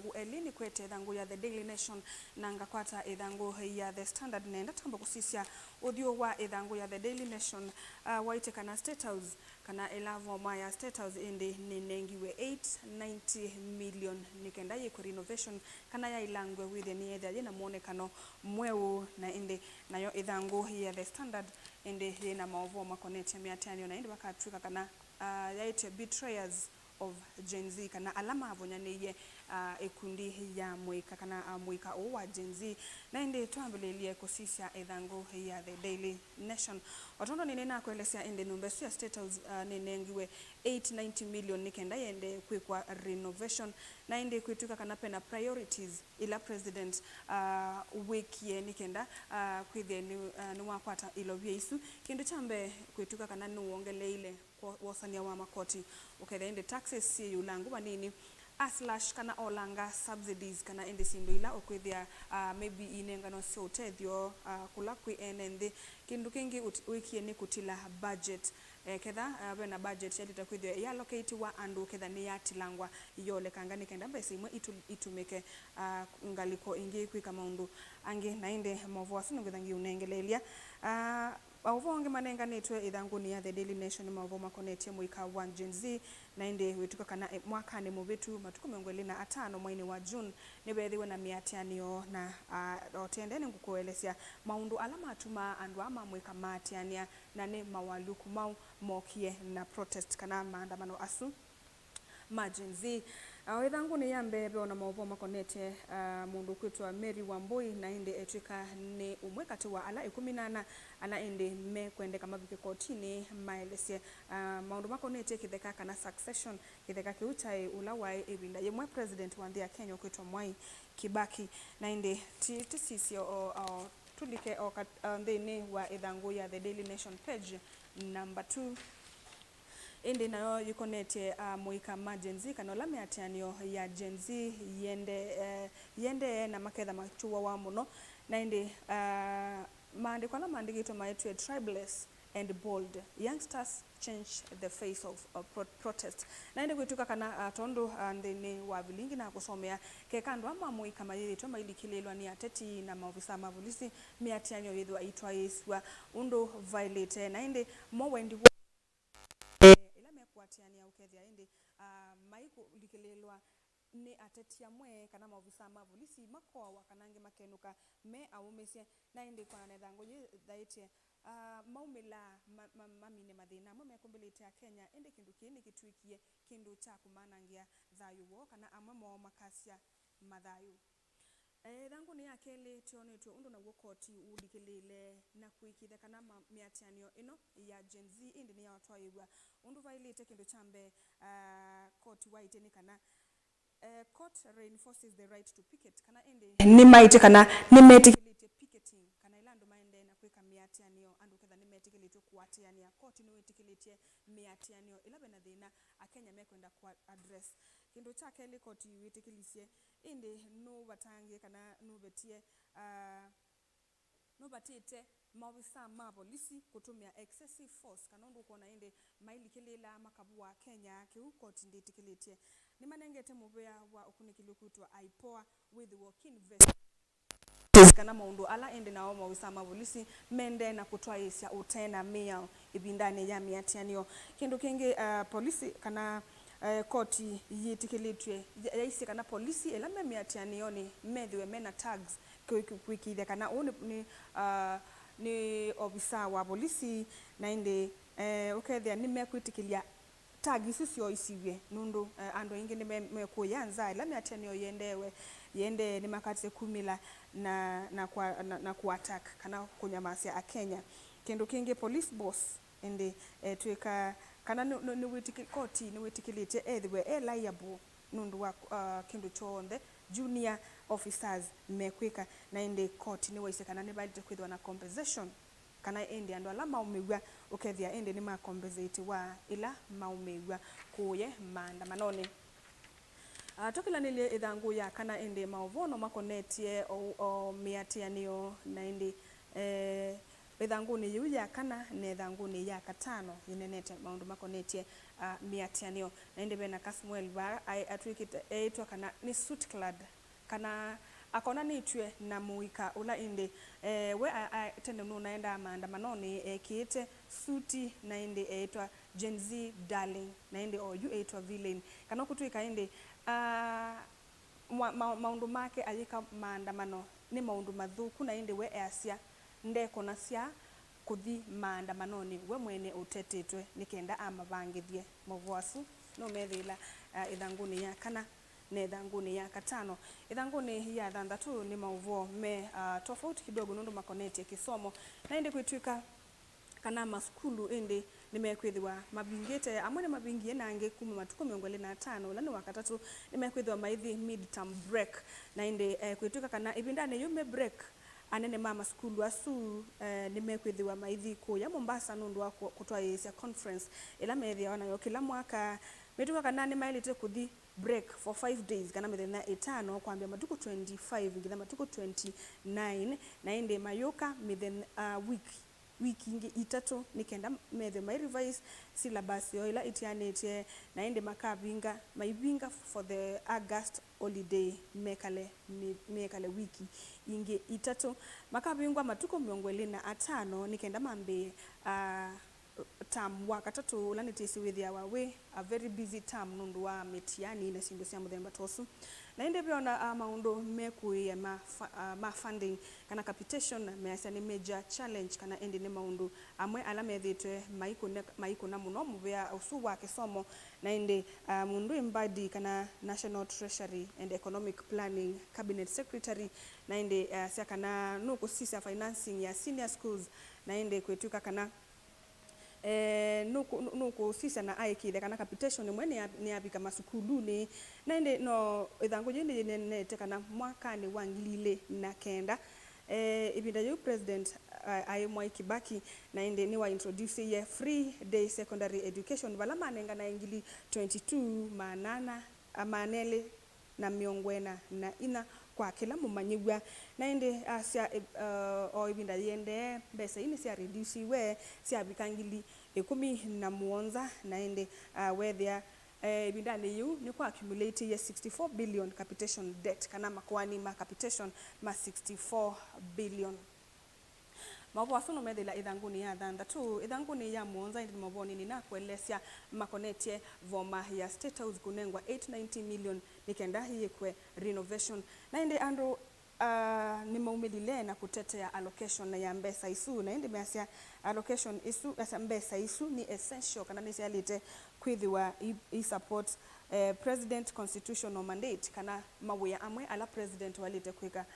ithangu elini kwete ithangu ya The Daily Nation na ngakwata ithangu ya The Standard nenda tamba kusisia uthio wa ithangu ya The Daily Nation waite kana State House kana elavo maya State House indi ninengiwe 890 million nikenda yiku renovation kana ya ilangwe within yetha yena muonekano mweu na indi nayo ithangu ya The Standard indi yena maovo makonete miatani na indi bakatwika kana yaite betrayers of Gen Z kana alama avonyaniye ekundi ya mwika kana mwika wa Gen Z na indi tuambelelie kusisia ithangu ya The Daily Nation watondo ninena kuelesea indi numbesu ya State House ninengiwe 890 million nikenda yende kwa renovation na indi kuituka kana pena priorities ila president wiki ye nikenda kwithe ni wakwata ilo vyesu kindu chambe kuituka kana nuongele ile wasania wa makoti ukethe indi taxes si ulangu manini / kana olanga subsidies kana indi sindu ila ukwithia maybe inengano sio tethio kula kwi NND kindu kingi wiki ni kutila budget ketha bena budget yalita kwithia ya allocate wa andu ketha ni yatilangwa yole kangani kenda mbese imwe itumike ngaliko ingi kwika maundu angi na inde movo asinu ngithangi unengelelia Awonge manenga netwe idhanguni ya The Daily Nation maovo makonetie mwika wa Gen Z na inde wituka kana mwaka ni mubitu matuku miongweli na 5 mwini wa June nibethiwe na miatianio na otendeni ngukuelesea maundu alama atuma andu ama mwika matiania na ne mawaluku mau mokie na protest kana maandamano asu ma Gen Z idhanguni ya mbebe ona maovo makonete mundu kwitwa Mary Wambui na inde etwika ni umwekati wa ala 18 ala inde me kwende kama bike kotini maelesia maundu makonete kitheka kana succession kitheka kiutai ulawai ebinda yemwe president wa ndia Kenya kwitwa Mwai Kibaki na inde sisi tulike ndeni wa idhangu ya The Daily Nation page number 2 indi nayo yukonete mwika ma Gen Z kanola miatianio ya Gen Z yende na maketha machuwa wa muno na indi maandiko na maandikito maitwe tribeless and bold youngsters change the face of protest na indi kuituka kana tondo ndeni wa vilingi na kusomea kekando ama mwika mayiri to mailikilelwa ni ateti na maofisa mavulisi miatianio yithwa itwa iswa undo violate na indi mowendi kuatiania ukethia indi maiko likelelwa ni atetia mwe kana maofisa mavulisi makoa wakanange makenuka me aumesia na indi kwa nethango thaitie maumila mamine mathina mwe kumbelete Kenya indi kindu kini kitwikie kindu cha kumanangia thayu wo kana amwe mo makasia mathayu thangu ni akele tionetwe undu na wokoti udikelele na kuikitha kana miatianio ino ya Gen Z indi ni yatwaigwa undu violate kindu chambe court white ni kana court reinforces the right to picket kana indi ni maite kana ni metikilite picketing kana ilando maende na kwika miatianio andu ketha ni metikilite kuatiania court ni wetikilite miatianio ila bena thina Akenya mekwenda kwa address kindu chake ile court wetikilisie indi no batangie kana no betie no batite mawisa ma polisi kutumia excessive force kana ndu kona inde mailikilela makabu wa Kenya kiuko tinditikiletie ni manengete mubea wa ukunikilukutwa aipoa with working vest kana maundu ala inde na mawisa ma polisi mende na kutwa isia utena mia ibindane ya miatianio kindu kingi polisi kana koti yitikilitwe yaisi kana polisi elame miatianio ni medhiwe mena tags kwikithia kana ni ofisa wa polisi na inde ukethia ni mekwitikilia tagi sisio isiwe nundu ando ingi ni mekuyanza ila miatianio yende ni makatse kumila na kuattack kana kunyamasia Kenya kindu kingi police boss inde tweka kana ni witikikoti ni witikilite ethiwe liable nundu wa kindu chonde junior officers mekwika na inde court ni waise kana ni balite kwithwa na compensation kana indi andu ala maumigwa ukethia indi ni ma compensate wa ila maumigwa kuye maandamanoni tokila nile idhangu ya kana indi maovono makonetie o miatianio na indi idhanguni yuya kana ne dhanguni ya katano inenete maundu makonetie miatianio na indi bena Kasmuel ba atwikite etwa kana ni suit clad kana akona nitwe na muika ula indi we tende no naenda maandamanoni kiite suti na indi etwa Gen Z darling na indi o you etwa villain kana kutwika indi maundu make ayika maandamano ni maundu mathuku na indi we asia ndeko na cia kuthi maandamanoni we mwene utetetwe nikenda amabangithie muvwasu no methila ithanguni ya kana na ithanguni ya katano. Ithanguni ya thanthatu ni mauvo me tofauti kidogo nundu makonetie kisomo na indi kwitwika kana maskulu indi nimekwithiwa mabingite amwe ni mabingie nange kuma matuko 25 lani wakatatu nimekwithiwa maithi midterm break na indi kwitwika kana ibindane yume break anene mama skulu asu nimekwithiwa maithi kuya Mombasa nundu wa kutwa Asia conference ila methia wana yo kila mwaka metuka kana ni mailite kuthi break for 5 days kana methena 5 kwambia matuko 25 ngitha matuko 29 na indi mayoka mithen wiki ingi itatu nikenda methe my revise syllabus yo ila itianetie na indi makabinga maibinga for the August holiday mekale wiki ingi itatu makabingwa matuko 25 nikenda mambe term wakatatu ulanitisi with our way a very busy term nundu wa metiani na sindu cia muthemba tosu na inde biona maundu mekuya ma funding kana capitation measa ni major challenge kana indi ni maundu amwe ala methitwe maiko na muno muvea usu wa kisomo na indi mundu imbadi kana National Treasury and Economic Planning Cabinet Secretary na indi cia kana nuku sisa financing ya senior schools na indi kwetuka kana nuku sisa na aiki kana capitation mwe ni abika masukulu na inde no ithangu yindi nete kana mwaka ni wangilile na kenda ibinda yu president Mwai Kibaki na inde ni wa introduce ye free day secondary education bala manenga na ingili 22 manana amanele na miongwena na ina kwa kila mumanyigwa na inde asia o ibinda yende besa ini sia reduce we sia bikangili 17 na inde where ibinda yu ni kwa accumulate ye 64 billion capitation debt kana makwani ma capitation ma 64 billion. Mabu wasuno medela idhanguni ya thanthatu idhanguni ya muonza indi maboni ni na kuelesya makonetie voma ya State House kunengwa 890 million nikenda hiye kwe renovation na indi andu ni maumilile na kutetea allocation ya mbesa isu na indi measya allocation isu asa mbesa isu ni essential kana nisi alite kwithiwa support president constitutional mandate kana mawea amwe ala president walite kwika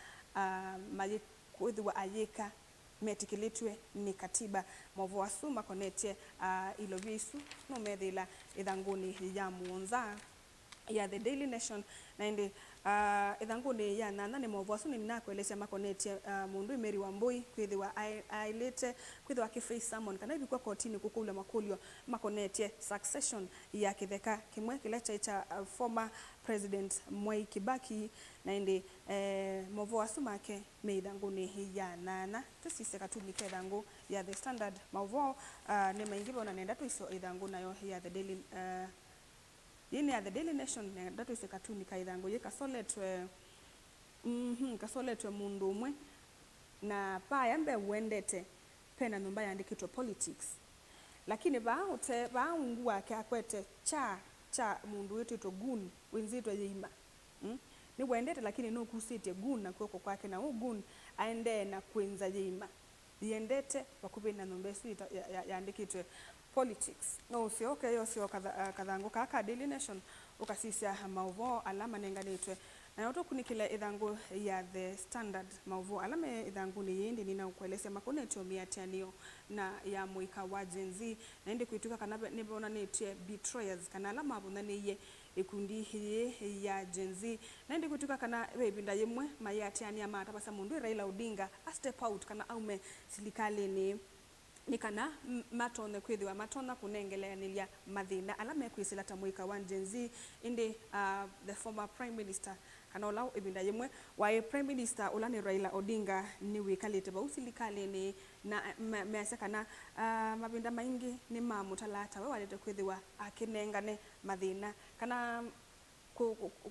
kwithiwa ayeka metikilitwe ni katiba mavo wasu makonetie ilo visu no methila idhanguni ya muonza ya The Daily Nation na indi idhanguni ya nana ni mavo wasu ni nakuelesya makonetie mundu Mary Wambui kwithiwa ailete kwithiwa kiface summon kana ibikwa kotini kukula makulio makonetie succession ya kitheka kimwe kile cha former president Mwai Kibaki na indi mavo wasu make meidhanguni ya nana tusise katumike idhangu ya The Standard mavo ni maingibo na nenda tuiso idhangu nayo ya The Daily yini ya The Daily Nation nenda tuise katumika idhangu ye kasoletwe mundu umwe na pa yambe wendete pena numba yandikitwa politics lakini baungu wake akwete cha mundu wetu to gun wenzitwa yeima ni wendete lakini no kusite gun na kwoko kwake na gun aende na kwenza yeima yendete wakubina numba yesu yandikitwe politics no sio okay yo sio kadhangu kaka Daily Nation ukasisia mauvo alama nenganitwe na yoto kunikila idhangu ya The Standard mauvo alama idhangu ni yindi nina kuelesea makonetio miatianio na ya muika wa Gen Z na indi kuituka kanabe nibona netie betrayers kana alama abuna niye ikundi hiye ya Gen Z na indi kuituka kana webinda yemwe mayatiania matabasa mundu Raila Odinga a step out kana aume silikali ni kana matone kwithiwa matona kunengelanilia mathina ala mekwisila ta muika wa Gen Z indi the former prime minister kana ola ibinda yemwe wa prime minister Olani Raila Odinga ni wikalite ba usilikali ni na mesa kana mabinda maingi ni mamutalata we walete kwithiwa akinengane mathina kana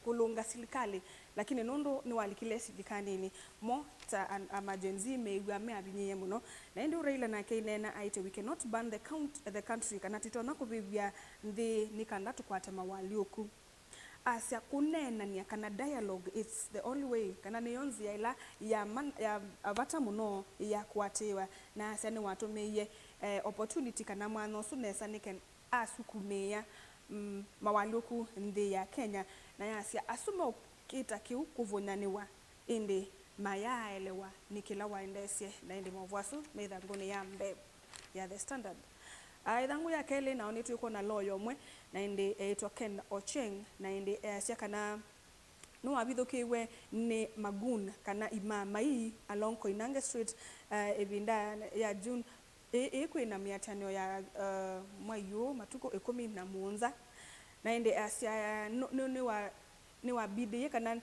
kulunga silikali lakini nundu ni walikile silikani ni mo ta emergency meigwa me abinye muno na ndi Raila na kainena aite we cannot ban the country kana titona kubibia ndi nikanda tukwate mawalioku asya kunena ni kana dialogue it's the only way kana niyonzi ila ya avata muno ya kuatewa na asya ni watu meye opportunity kana mwana sunesa niken asukumeya mawalioku ndi ya Kenya na yasya asuma kita kiu kuvunaniwa indi mayaelewa nikila waendesye na indi mwavuasu meithanguni ya mbe ya The Standard. Ithangu ya kele na onitu yuko na lawyer mwe na indi etwa Ken Ocheng na indi asya kana no wabithukiwe ni Magun kana imama hii along Koinange Street ebinda ya June kwina miatanio ya mwayo matuko 17 na indi asya ni wabidi kana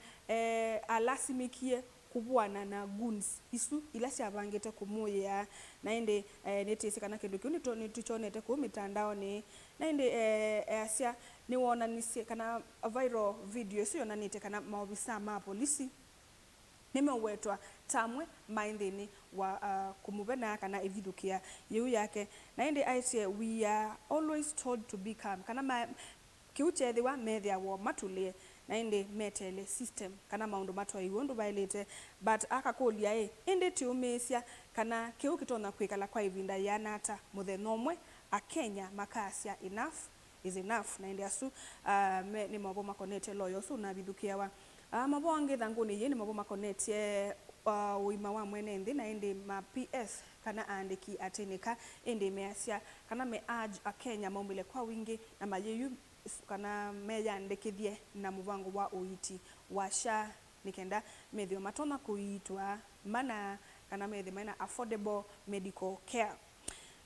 alasimikie kubwana na guns isu ila syabangite kumuya na indi netisi kana kindu kiu ni tuchonete ku mitandao ni na indi asya ni wona nisi kana viral video sio na nite kana maobisa ma polisi nimewetwa tamwe mindini wa kumubena kana evidukia yu yake na indi aise we are always told to be calm kana kiuche thiwa methia wo matulie na indi metele system kana maundu matwa iwondu bailete but akakulia indi tiumesia kana kiu kitona kwikala kwa ivinda yanata muthenomwe a Kenya makasya enough is enough na indi asu ni mabo makonete loyo su na bithukia wa mabo ange thanguni ni mabo makonete uima wa mwene ndi na indi ma PS kana andiki atenika indi measya kana me urge a Kenya maumile kwa wingi na mayeyu kana meya ndekithie na muvango wa uiti washa nikenda methio matona kuitwa mana kana methio maina affordable medical care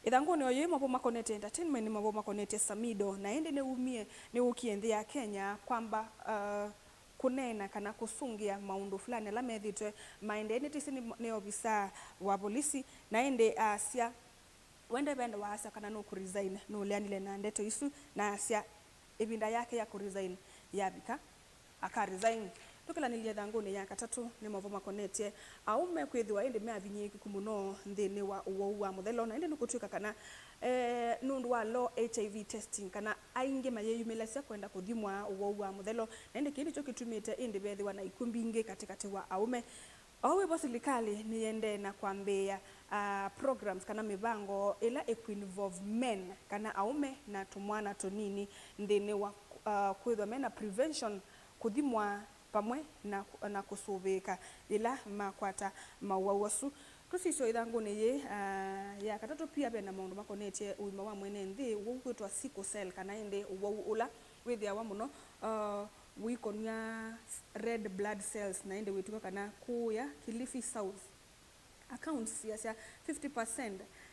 ithangu ni oyo mabo makonete entertainment ni mabo makonete Samido na ende ne umie ne ukienthi ya Kenya kwamba kunena kana kusungia maundu fulani la methitwe maende tisi ni obisa wa polisi na ende asya wende bende wa asya kana no ku resign no lianile na ndeto isu na asya ibinda yake ya kuresign yabika aka resign tukila nilie thanguni ya katatu ni mavo makonete aume kwithiwa indi me avinyiki kumuno nthini wa uwa muthelo na indi nukutuika kana nundu wa low HIV testing kana aingi mayeyumilasya kwenda kuthimwa uwa muthelo na indi kindi cho kitumite indi bethiwa na ikumbingi katikati wa aume Owe bosilikali niende na kwambia programs kana mibango ila equinvolve men kana aume na tumwana tonini ndene wa kwithwa mena prevention kuthimwa pamwe na kusuvika ila makwata mawawasu tusiso ithanguni ye ya katatu pia bena maundu makonete uima wa mwene nthi wugwitwa sickle cell kana inde ula withia wa muno wikonia red blood cells na inde wituka kana kuya Kilifi South accounts ya 50%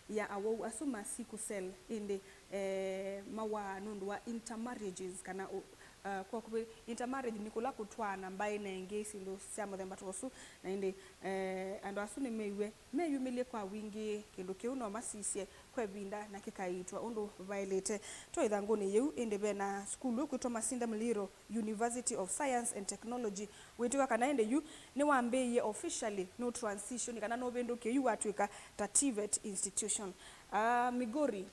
ya awu asuma sickle cell inde mawa nundu wa intermarriages kana kwa kubi intermarriage nikula kutwana mbaye na engesi ndo sia muthemba tosu na inde ando asuni meyumilie kwa wingi kindu kiu no masisye kwa binda na kikaitwa undu violate to ithanguni yu inde bena school kwitwa Masinda Muliro University of Science and Technology wituka kana inde yu ni wambeye officially no transition kana no benduke yu watwika ta TVET institution Migori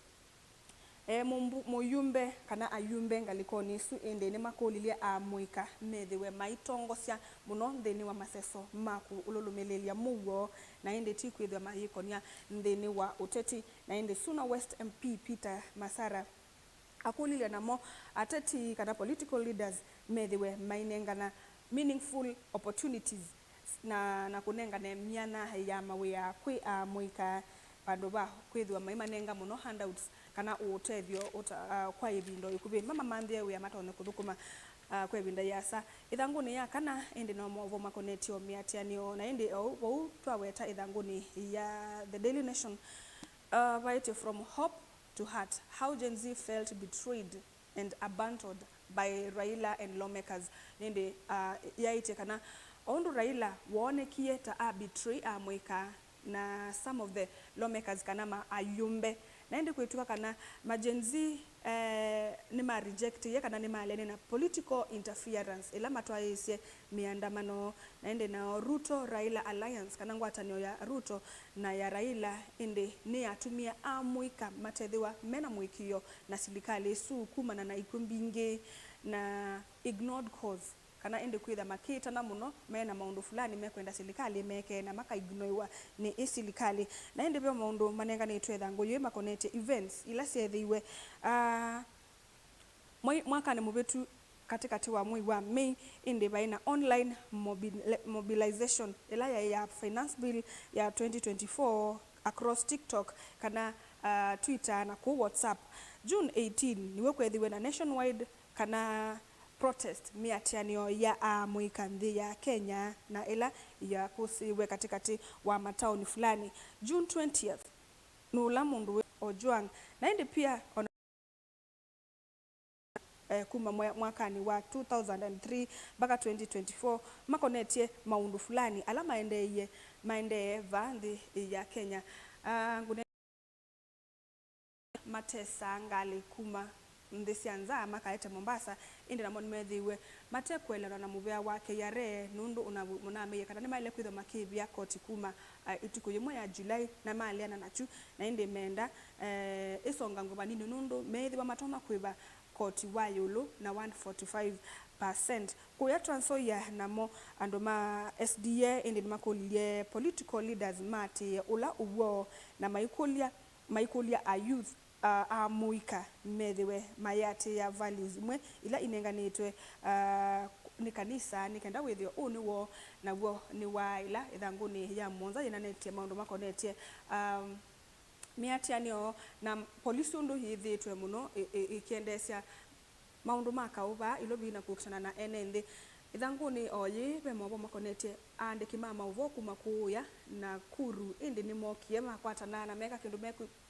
muyumbe kana ayumbe ngalikoni su ende ne makolilia amuika methiwe maitongosya muno nthini wa maseso maku ululumilelia muwo na ende tikwithwa mayikonia nthini wa uteti na ende Suna West MP Peter Masara akulilia namo ateti kana political leaders methiwe mainengana meaningful opportunities na kunengana miana ya mawe ya kwi amuika pandu ba kwithwa maimanenga muno handouts kana utethio kwa ibindo ikubi mama mandie we amatone kuthukuma kwa ibinda yasa ithanguni ya kana indi no movo makonetio miatianio na indi o twaweta ithanguni ya The Daily Nation right from hope to heart how Gen Z felt betrayed and abandoned by Raila and lawmakers nende yaite kana ondu Raila wonekie ta arbitrary amwika na some of the lawmakers kana ma ayumbe naende kwetuka kana majenzi ni ma reject ye kana ni malene na political interference ila matwaise miandamano naende na Ruto Raila alliance kana ngwatanio ya Ruto na ya Raila inde ni atumia amwika matedhiwa mena mwikio na serikali su kumana na ikumbinge na ignored cause kana ende kwitha makita na muno mena maundu fulani mekwenda serikali meke na maka ignoiwa ni serikali na ende byo maundu manenga ni twetha ngoyo makonete events ila sethiwe mwaka ni mubetu katikati wa mwezi wa Mei inde baina online mobilization ila ya finance bill ya 2024 across TikTok kana Twitter na ku WhatsApp. June 18 niwe kwethiwe na nationwide kana protest miatianio ya muikanthi ya Kenya na ila ya kusiwe katikati wa mataoni fulani. June 20th nula mundu Ojwang na indi pia kuma mwakani wa 2003 mpaka 2024 makonetie maundu fulani ala maendeye vanthi ya Kenya. Ngune matesa ngali kuma ndisianza makaete Mombasa indi na monmethiwe matekwelana na muvea wake yare nundu unameye kana ni maile kwitho makibia koti kuma ituku yimwe ya July na maliana nachu na indi menda isonga ngoma nini nundu methiwa matoma kwiba koti wa yulu na 145%. Kuya Trans Nzoia namo andoma SDA indi makulie political leaders mati ula uwo na maikulia a youth amuika methiwe mayate ya values mwe ila inenganitwe ni kanisa nikenda withio uniwo naguo ni wa ila ithanguni ya monza inanetie maundu makonetie miatianio na polisi undu hithitwe muno ikiendesya maundu makauba ilobi na kukutana na NND ithanguni oyi be mobo makonetie andiki mama uvoku makuya na kuru indi ni mokie makwatana na meka kindu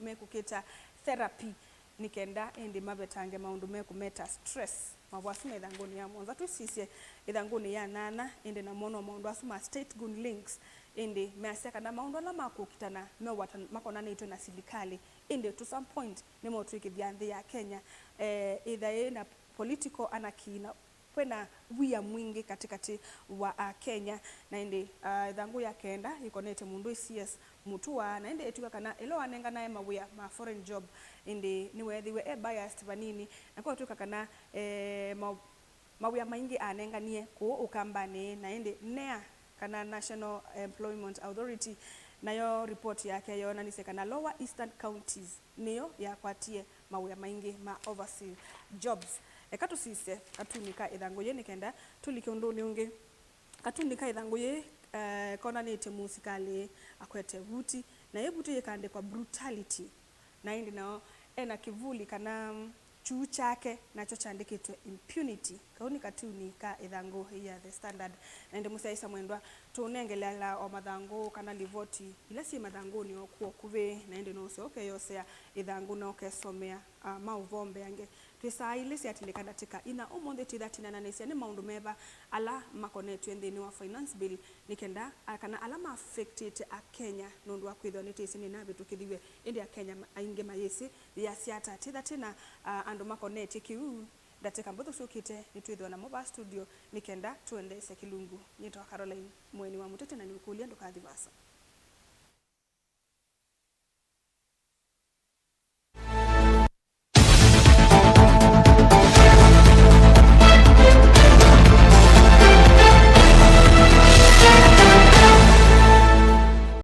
mekukita therapy nikenda indi mabetange maundu mekumeta stress mabwasuma ithanguni ya monza twisisye ithanguni ya nana indi na mono maundu asuma state gun links indi measeka na maundu ala makukitana mewata makonana itwe na serikali indi to some point ni motwiki vyanthi ya Kenya either na political anakina kwena wia mwingi katikati wa Kenya na indi thangu ya kenda ikonete mundu CS mutua na indi etuka kana elo anenga nae mawia ma foreign job indi niwethiwe biased vanini na kwa tuka kana mawia maingi anenga nie ku ukambane na indi nea kana National Employment Authority nayo report yake yona ni kana Lower Eastern Counties niyo yakwatie mawia maingi ma overseas jobs. Ekatusise katunika ithanguye nikenda tulike unduni ungi katunika ithanguye kona nite musikali akwete vuti na yebuti yekande kwa brutality na indi nao ena kivuli kana chuu chake nacho chandikitwe impunity kauni katunika ithangu ya The Standard na indi musaisa mwendwa tunengelela o mathangu kana livoti ila si mathangu ni okuo kuve na indi no se okay yose ithangu no kesomea mauvombe yange twisaile siatindikana tika ina omonde tithatina na nesia ni maundu meba ala makonetwe nthini wa finance bill nikenda kana ala ma affected a Kenya nundu wa kwithwa nitisi na bitu kithiwe indi a Kenya ainge mayesi ya siata tithatina andu makonetwe kiu dateka mbotho sukite nitwithwa na Moba Studio nikenda tuendese kilungu nitwa Caroline mweni wa mutete na nikulia ndukathivasa.